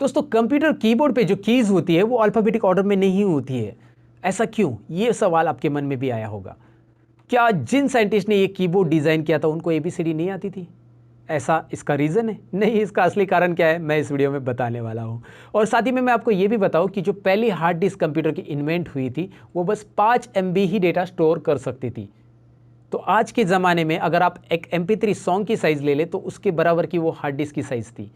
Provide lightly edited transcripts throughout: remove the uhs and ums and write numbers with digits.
दोस्तों computer keyboard पे जो कीज़ होती है वो अल्फ़ाबेटिक ऑर्डर में नहीं होती है। ऐसा क्यों? ये सवाल आपके मन में भी आया होगा। क्या जिन साइंटिस्ट ने ये कीबोर्ड डिज़ाइन किया था उनको एबीसीडी नहीं आती थी? ऐसा इसका रीज़न है? नहीं, इसका असली कारण क्या है मैं इस वीडियो में बताने वाला हूँ। और साथ ही में मैं आपको ये भी बताऊँ कि जो पहली हार्ड डिस्क कंप्यूटर की इन्वेंट हुई थी वो बस 5 MB ही डेटा स्टोर कर सकती थी। तो आज के ज़माने में अगर आप एक MP3 सॉन्ग की साइज़ ले लें तो उसके बराबर की वो हार्ड डिस्क की साइज़ थी।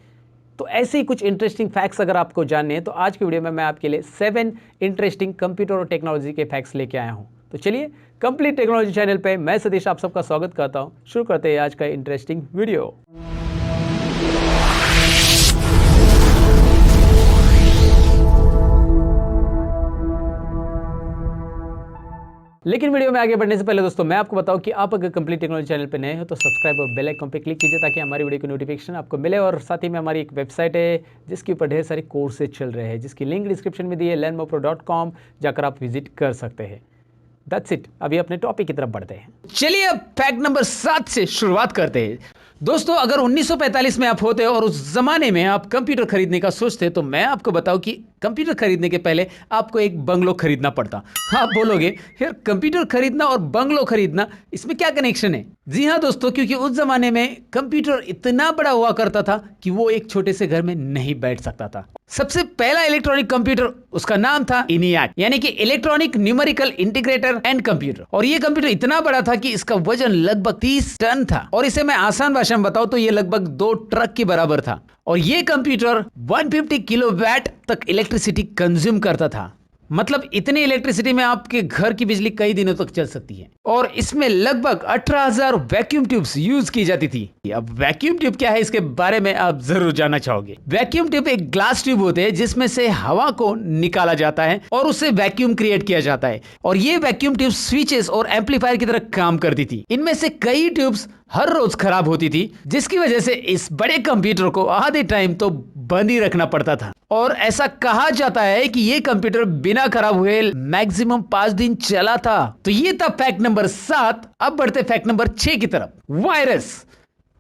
तो ऐसे ही कुछ इंटरेस्टिंग फैक्ट्स अगर आपको जानने हैं तो आज की वीडियो में मैं आपके लिए 7 इंटरेस्टिंग कंप्यूटर और टेक्नोलॉजी के फैक्ट्स लेके आया हूं। तो चलिए कंप्लीट टेक्नोलॉजी चैनल पे मैं सतीश आप सबका स्वागत करता हूं। शुरू करते हैं आज का इंटरेस्टिंग वीडियो। लेकिन वीडियो में आगे बढ़ने से पहले दोस्तों मैं आपको बताऊं कि आप अगर कंप्लीट टेक्नोलॉजी चैनल पर नए हो तो सब्सक्राइब और बेल आइकन पे क्लिक कीजिए ताकि हमारी वीडियो की नोटिफिकेशन आपको मिले। और साथ ही में हमारी एक वेबसाइट है जिसके ऊपर ढेर सारे कोर्सेज चल रहे हैं जिसकी लिंक डिस्क्रिप्शन में दी है learnmopro.com, जाकर आप विजिट कर सकते हैं। That's it. अभी अपने टॉपिक की तरफ बढ़ते हैं। चलिए अब फैक्ट नंबर 7 से शुरुआत करते हैं। दोस्तों अगर 1945 में आप होते और उस जमाने में आप कंप्यूटर खरीदने का सोचते तो मैं आपको बताऊं कि कंप्यूटर खरीदने के पहले आपको एक बंगलो खरीदना पड़ता। आप बोलोगे यार कंप्यूटर खरीदना और बंगलो खरीदना इसमें क्या कनेक्शन है? जी हाँ दोस्तों, क्योंकि उस जमाने में कंप्यूटर इतना बड़ा हुआ करता था कि वो एक छोटे से घर में नहीं बैठ सकता था। सबसे पहला इलेक्ट्रॉनिक कंप्यूटर उसका नाम था ENIAC, यानी कि electronic numerical integrator and computer. और ये कंप्यूटर इतना बड़ा था कि इसका वजन लगभग 30 टन था। और इसे मैं आसान भाषा में बताऊं तो ये लगभग 2 ट्रक के बराबर था। और ये कंप्यूटर 150 किलोवाट तक इलेक्ट्रिसिटी कंज्यूम करता था। मतलब इतनी इलेक्ट्रिसिटी में आपके घर की बिजली कई दिनों तक चल सकती है। और इसमें लगभग 18,000 वैक्यूम ट्यूब्स यूज की जाती थी। अब वैक्यूम ट्यूब क्या है इसके बारे में आप जरूर जानना चाहोगे। वैक्यूम ट्यूब एक ग्लास ट्यूब होते हैं जिसमें से हवा को निकाला जाता है और उससे वैक्यूम क्रिएट किया जाता है। और ये वैक्यूम ट्यूब स्विचेस और एम्पलीफायर की तरह काम करती थी। इनमें से कई ट्यूब्स हर रोज खराब होती थी जिसकी वजह से इस बड़े कंप्यूटर को आधे टाइम तो बंद ही रखना पड़ता था। और ऐसा कहा जाता है कि ये कंप्यूटर बिना खराब हुए मैक्सिमम 5 दिन चला था। तो ये था फैक्ट नंबर 7। अब बढ़ते फैक्ट नंबर 6 की तरफ। वायरस।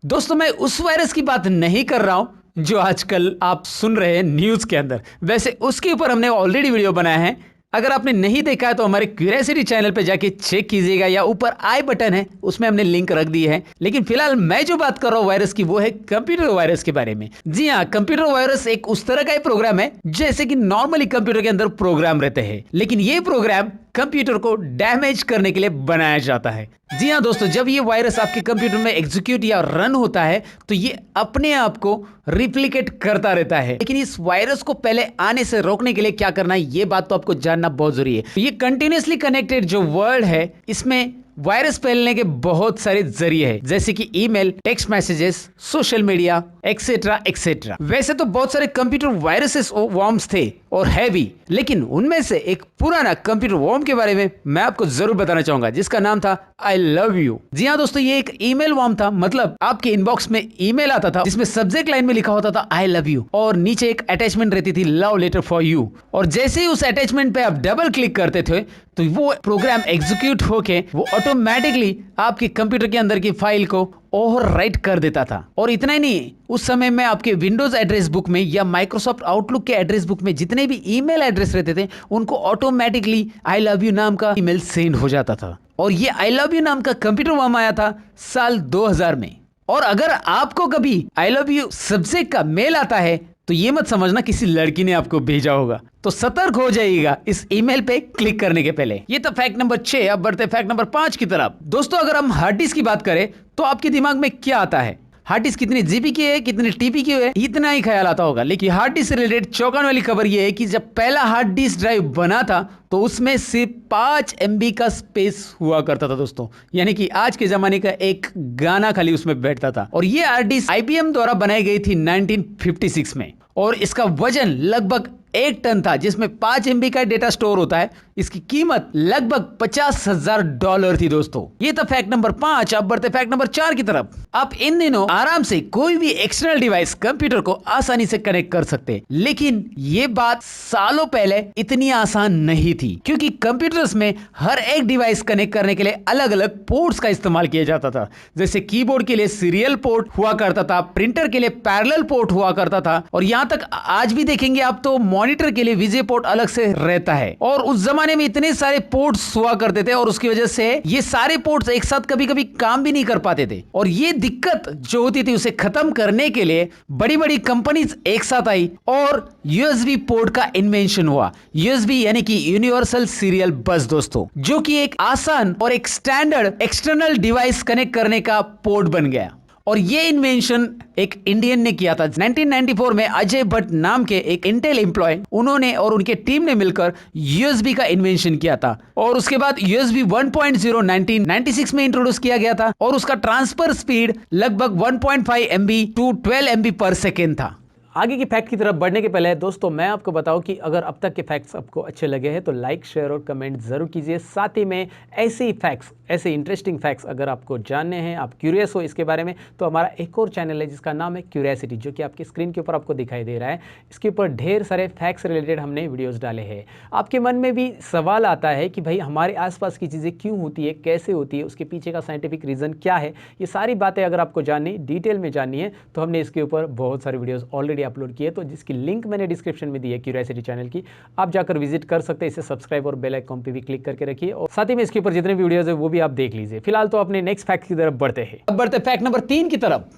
दोस्तों मैं उस वायरस की बात नहीं कर रहा हूं जो आजकल आप सुन रहे हैं न्यूज के अंदर। वैसे उसके ऊपर हमने ऑलरेडी वीडियो बनाया है। अगर आपने नहीं देखा है तो हमारे क्यूरियोसिटी चैनल पे जाके चेक कीजिएगा या ऊपर आई बटन है उसमें हमने लिंक रख दी है। लेकिन फिलहाल मैं जो बात कर रहा हूँ वायरस की वो है कंप्यूटर वायरस के बारे में। जी हाँ, कंप्यूटर वायरस एक उस तरह का ही प्रोग्राम है जैसे कि नॉर्मली कंप्यूटर के अंदर प्रोग्राम रहते हैं, लेकिन ये प्रोग्राम कंप्यूटर को डैमेज करने के लिए बनाया जाता है। जी हाँ दोस्तों, जब ये वायरस आपके कंप्यूटर में एग्जीक्यूट या रन होता है तो ये अपने आप को रिप्लिकेट करता रहता है। लेकिन इस वायरस को पहले आने से रोकने के लिए क्या करना है ये बात तो आपको जानना बहुत जरूरी है। ये कंटिन्यूअसली कनेक्टेड जो वर्ल्ड है इसमें वायरस फैलने के बहुत सारे जरिए हैं, जैसे कि email, text messages, social media, etcetera etcetera. वैसे तो बहुत सारे कंप्यूटर वायरसेस वॉर्म्स थे और है भी, लेकिन उनमें से एक पुराना कंप्यूटर वॉर्म के बारे में मैं आपको जरूर बताना चाहूंगा जिसका नाम था आई लव यू। जी हाँ दोस्तों, ये एक ईमेल वॉर्म था। मतलब आपके इनबॉक्स में ईमेल आता था जिसमें सब्जेक्ट लाइन में लिखा होता था आई लव यू और नीचे एक अटैचमेंट रहती थी लव लेटर फॉर यू। और जैसे ही उस अटैचमेंट पे आप डबल क्लिक करते थे तो वो प्रोग्राम एग्जीक्यूट होके वो ऑटोमेटिकली आपके कंप्यूटर के अंदर की फाइल को ओवरराइट कर देता था। और इतना ही नहीं, उस समय में आपके विंडोज एड्रेस बुक में या माइक्रोसॉफ्ट आउटलुक के एड्रेस बुक में जितने भी ईमेल एड्रेस रहते थे उनको ऑटोमेटिकली आई लव यू नाम का ईमेल सेंड हो जाता था। और ये आई लव यू नाम का कंप्यूटर वॉर्म आया था साल 2000 में। और अगर आपको कभी आई लव यू सब्जेक्ट का मेल आता है तो ये मत समझना किसी लड़की ने आपको भेजा होगा। तो सतर्क हो जाइएगा इस ईमेल पे क्लिक करने के पहले। ये तो फैक्ट नंबर 6। अब बढ़ते फैक्ट नंबर 5 की तरफ। दोस्तों अगर हम हार्ड डिस्क की बात करें तो आपके दिमाग में क्या आता है? हार्ड डिस्क कितनी जीबी की है, कितनी टीबी की है, इतना ही ख्याल आता होगा। लेकिन हार्ड डिस्क से रिलेटेड चौंकाने वाली खबर यह है कि जब पहला हार्ड डिस्क ड्राइव बना था तो उसमें सिर्फ 5 MB का स्पेस हुआ करता था दोस्तों, यानी कि आज के जमाने का एक गाना खाली उसमें बैठता था। और ये हार्ड डिस्क IBM द्वारा बनाई गई थी 1956 में और इसका वजन लगभग 1 टन था जिसमें 5 MB का डेटा स्टोर होता है। इसकी कीमत लगभग $50,000 थी दोस्तों। ये था फैक्ट नंबर 5। अब बढ़ते फैक्ट नंबर 4 की तरफ। आप इन दिनों आराम से कोई भी एक्सटर्नल डिवाइस कंप्यूटर को आसानी से कनेक्ट कर सकते हैं, लेकिन ये बात सालों पहले इतनी आसान नहीं थी, क्योंकि कंप्यूटर्स में हर एक डिवाइस कनेक्ट करने के लिए अलग अलग पोर्ट्स का इस्तेमाल किया जाता था। जैसे कीबोर्ड के लिए सीरियल पोर्ट हुआ करता था, प्रिंटर के लिए पैरेलल पोर्ट हुआ करता था, और यहां तक आज भी देखेंगे आप तो मॉनिटर के लिए विजे पोर्ट अलग से रहता है। और उस जमाने में इतने सारे पोर्ट्स हुआ करते थे और उसकी वजह से ये सारे पोर्ट्स एक साथ कभी कभी काम भी नहीं कर पाते थे, और ये दिक्कत जो होती थी उसे खत्म करने के लिए बड़ी बड़ी कंपनीज एक साथ आई और यूएसबी पोर्ट का इन्वेंशन हुआ। यूएसबी यानी कि यूनिवर्सल सीरियल बस दोस्तों, जो कि एक आसान और एक स्टैंडर्ड एक्सटर्नल डिवाइस कनेक्ट करने का पोर्ट बन गया। और ये इन्वेंशन एक इंडियन ने किया था 1994 में। अजय भट्ट नाम के एक इंटेल एम्प्लॉय, उन्होंने और उनके टीम ने मिलकर यूएसबी का इन्वेंशन किया था। और उसके बाद यूएसबी 1.0 1996 में इंट्रोड्यूस किया गया था, और उसका ट्रांसफर स्पीड लगभग 1.5 MB टू 12 MB पर सेकेंड था। आगे की फैक्ट की तरफ बढ़ने के पहले दोस्तों मैं आपको बताऊं कि अगर अब तक के फैक्ट्स आपको अच्छे लगे हैं तो लाइक, शेयर और कमेंट जरूर कीजिए। साथ ही में ऐसे ही फैक्ट्स, ऐसे इंटरेस्टिंग फैक्ट्स अगर आपको जानने हैं, आप क्यूरियस हो इसके बारे में, तो हमारा एक और चैनल है जिसका नाम है क्यूरियोसिटी, जो कि आपकी स्क्रीन के ऊपर आपको दिखाई दे रहा है। इसके ऊपर ढेर सारे फैक्ट्स रिलेटेड हमने वीडियोज़ डाले हैं। आपके मन में भी सवाल आता है कि भाई हमारे आसपास की चीज़ें क्यों होती है, कैसे होती है, उसके पीछे का साइंटिफिक रीज़न क्या है, ये सारी बातें अगर आपको जाननी, डिटेल में जाननी है, तो हमने इसके ऊपर बहुत सारे वीडियोज़ ऑलरेडी अपलोड किए, तो जिसकी लिंक मैंने डिस्क्रिप्शन में दी है क्यूरियोसिटी चैनल की, आप जाकर विजिट कर सकते हैं। इसे सब्सक्राइब और बेल आइकन पे भी क्लिक करके रखिए, और साथ ही में इसके ऊपर जितने वीडियोस है वो भी आप देख लीजिए। फिलहाल तो अपने नेक्स्ट फैक्ट की तरफ बढ़ते हैं। अब बढ़ते फैक्ट नंबर 3 की तरफ।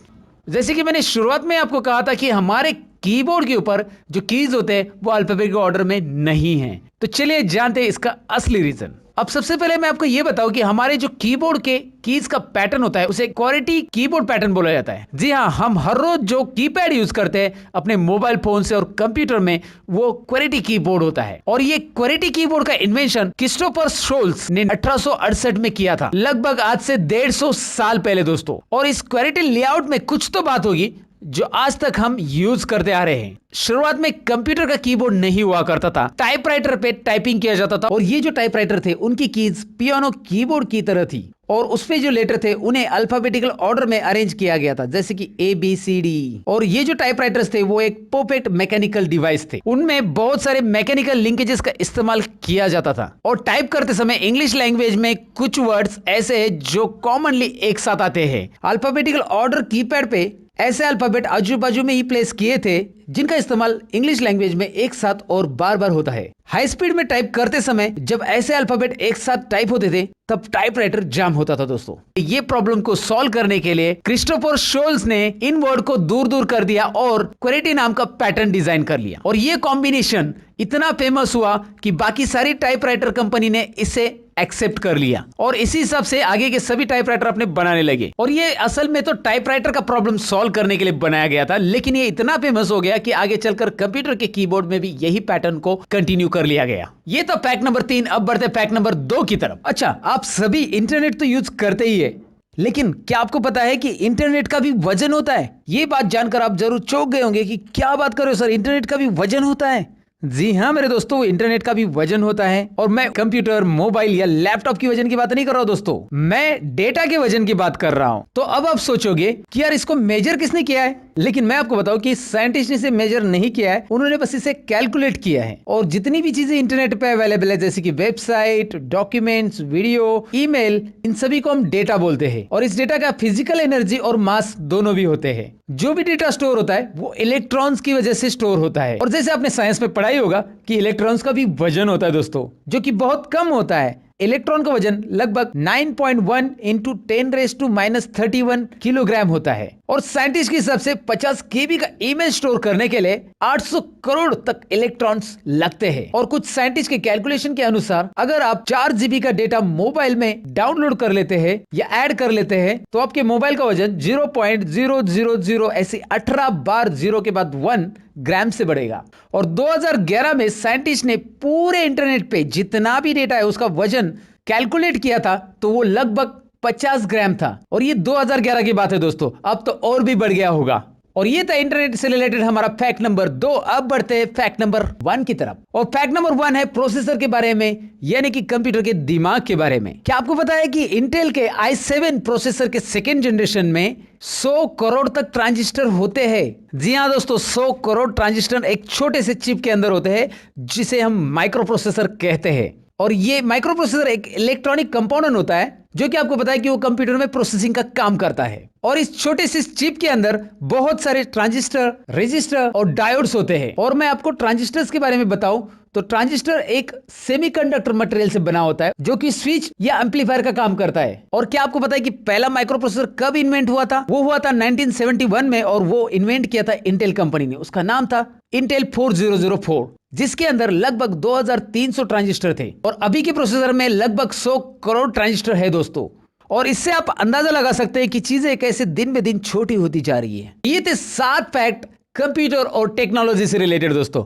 जैसे कि मैंने शुरुआत में आपको कहा था कि हमारे कीबोर्ड के ऊपर जो कीज होते हैं वो अल्फाबेटिक ऑर्डर में नहीं है, तो चलिए जानते हैं इसका असली रीजन। अब सबसे पहले मैं आपको यह बताऊं कि हमारे जो कीबोर्ड के कीज का पैटर्न होता है उसे क्वाड्रेटिक कीबोर्ड पैटर्न बोला जाता है। जी हाँ, हम हर रोज जो कीपैड यूज करते हैं अपने मोबाइल फोन से और कंप्यूटर में, वो क्वाड्रेटिक कीबोर्ड होता है। और ये क्वाड्रेटिक कीबोर्ड का इन्वेंशन क्रिस्टोफर शोल्स ने 1868 में किया था, लगभग आज से 150 साल पहले दोस्तों। और इस क्वाड्रेटिक लेआउट में कुछ तो बात होगी जो आज तक हम यूज करते आ रहे हैं। शुरुआत में कंप्यूटर का कीबोर्ड नहीं हुआ करता था, टाइपराइटर पे टाइपिंग किया जाता था, और ये जो टाइपराइटर थे उनकी कीज पियानो कीबोर्ड की तरह थी, और उसपे जो लेटर थे उन्हें अल्फाबेटिकल ऑर्डर में अरेंज किया गया था, जैसे कि ABCD। और ये जो टाइपराइटर्स थे वो एक परफेक्ट मैकेनिकल डिवाइस थे, उनमें बहुत सारे मैकेनिकल लिंकेजेस का इस्तेमाल किया जाता था। और टाइप करते समय इंग्लिश लैंग्वेज में कुछ वर्ड्स ऐसे हैं जो कॉमनली एक साथ आते हैं। अल्फाबेटिकल ऑर्डर कीपैड पे ऐसे अल्फाबेट आजू बाजू में ही प्लेस किए थे जिनका इस्तेमाल इंग्लिश लैंग्वेज में एक साथ और बार बार होता है। हाई स्पीड में टाइप करते समय जब ऐसे अल्फाबेट एक साथ टाइप होते थे तब टाइपराइटर जाम होता था दोस्तों। ये प्रॉब्लम को सॉल्व करने के लिए क्रिस्टोफर शोल्स ने इन वर्ड को दूर दूर कर दिया और क्वेरेटी नाम का पैटर्न डिजाइन कर लिया, और ये कॉम्बिनेशन इतना फेमस हुआ कि बाकी सारी टाइपराइटर कंपनी ने इसे एक्सेप्ट कर लिया, और इसी हिसाब से आगे के सभी टाइपराइटर अपने बनाने लगे। और ये असल में तो टाइपराइटर का प्रॉब्लम सॉल्व करने के लिए बनाया गया था, लेकिन ये इतना फेमस हो गया कि आगे चलकर कंप्यूटर के कीबोर्ड में भी यही पैटर्न को कंटिन्यू कर लिया गया। ये तो फैक्ट नंबर 3। अब बढ़ते फैक्ट नंबर 2 की तरफ। अच्छा, आप सभी इंटरनेट तो यूज करते ही है, लेकिन क्या आपको पता है कि इंटरनेट का भी वजन होता है? ये बात जानकर आप जरूर चौंक गए होंगे कि क्या बात कर रहे हो सर, इंटरनेट का भी वजन होता है? जी हाँ मेरे दोस्तों, इंटरनेट का भी वजन होता है। और मैं कंप्यूटर, मोबाइल या लैपटॉप की वजन की बात नहीं कर रहा हूँ दोस्तों, मैं डेटा के वजन की बात कर रहा हूँ। तो अब आप सोचोगे कि यार इसको मेजर किसने किया है, लेकिन मैं आपको बताऊं कि साइंटिस्ट ने इसे मेजर नहीं किया है, उन्होंने बस इसे कैलकुलेट किया है। और जितनी भी चीजें इंटरनेट पे अवेलेबल है, जैसे कि वेबसाइट, डॉक्यूमेंट्स, वीडियो, ईमेल, इन सभी को हम डेटा बोलते हैं। और इस डेटा का फिजिकल एनर्जी और मास दोनों भी होते हैं। जो भी डेटा स्टोर होता है वो इलेक्ट्रॉन्स की वजह से स्टोर होता है। और जैसे आपने साइंस में पढ़ाई होगा कि इलेक्ट्रॉन्स का भी वजन होता है दोस्तों, जो कि बहुत कम होता है। इलेक्ट्रॉन का वजन लगभग 9.1 इंटू 10⁻³ किलोग्राम होता है। और साइंटिस्ट के हिसाब से 50 KB का इमेज स्टोर करने के लिए 800 करोड़ तक इलेक्ट्रॉन्स लगते हैं। और कुछ साइंटिस्ट के कैलकुलेशन के अनुसार अगर आप 4 GB का डेटा मोबाइल में डाउनलोड कर लेते हैं या ऐड कर लेते हैं तो आपके मोबाइल का वजन 0.000 ऐसे 18 बार 0 के बाद 1 ग्राम से बढ़ेगा। और 2011 में साइंटिस्ट ने पूरे इंटरनेट पे जितना भी डेटा है उसका वजन कैलकुलेट किया था तो वो लगभग 50 ग्राम था। और ये 2011 की बात है दोस्तों, अब तो और भी बढ़ गया होगा। और ये था इंटरनेट से रिलेटेड हमारा फैक्ट नंबर 2। अब बढ़ते हैं फैक्ट नंबर 1 की तरफ। और फैक्ट नंबर 1 है प्रोसेसर के बारे में, यानी कि कंप्यूटर के दिमाग के बारे में। क्या आपको पता है कि इंटेल के i7 प्रोसेसर के सेकेंड जनरेशन में 100 करोड़ तक ट्रांजिस्टर होते हैं। जी हाँ दोस्तों, 100 करोड़ ट्रांजिस्टर एक छोटे से चिप के अंदर होते हैं, जिसे हम माइक्रो प्रोसेसर कहते हैं। और ये माइक्रो प्रोसेसर एक इलेक्ट्रॉनिक कंपोनेंट होता है, जो कि आपको पता है कि वो कंप्यूटर में प्रोसेसिंग का काम करता है। और इस छोटे से चिप के अंदर बहुत सारे ट्रांजिस्टर, रजिस्टर और डायोड्स होते हैं। और मैं आपको ट्रांजिस्टर्स के बारे में बताऊं तो ट्रांजिस्टर एक सेमीकंडक्टर मटेरियल से बना होता है, जो कि स्विच या एम्पलीफायर का काम करता है। और क्या आपको पता है कि पहला माइक्रो प्रोसेसर कब इन्वेंट हुआ था? वो हुआ था 1971 में, और वो इन्वेंट किया था इंटेल कंपनी ने। उसका नाम था इंटेल 4004, जिसके अंदर लगभग 2300 ट्रांजिस्टर थे। और अभी के प्रोसेसर में लगभग 100 करोड़ ट्रांजिस्टर है दोस्तों। और इससे आप अंदाजा लगा सकते हैं कि चीजें कैसे दिन में दिन छोटी होती जा रही है। ये थे 7 फैक्ट कंप्यूटर और टेक्नोलॉजी से रिलेटेड दोस्तों।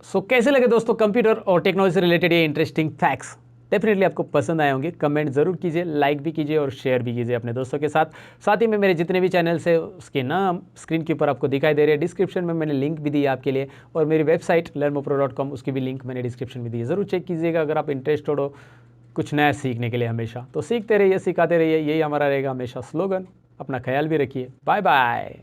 सो कैसे लगे दोस्तों कंप्यूटर और टेक्नोलॉजी से रिलेटेड ये इंटरेस्टिंग फैक्ट्स? डेफिनेटली आपको पसंद आए होंगे। कमेंट जरूर कीजिए, लाइक भी कीजिए और शेयर भी कीजिए अपने दोस्तों के साथ। साथ ही में मेरे जितने भी चैनल्स है उसके नाम स्क्रीन के ऊपर आपको दिखाई दे रहे हैं। डिस्क्रिप्शन में मैंने लिंक भी दी है आपके लिए, और मेरी वेबसाइट learnmopro.com, उसकी भी लिंक मैंने डिस्क्रिप्शन में दी है। जरूर चेक कीजिएगा अगर आप इंटरेस्टेड हो कुछ नया सीखने के लिए। हमेशा तो सीखते रहिए, सिखाते रहिए, यही हमारा रहेगा हमेशा स्लोगन। अपना ख्याल भी रखिए। Bye bye.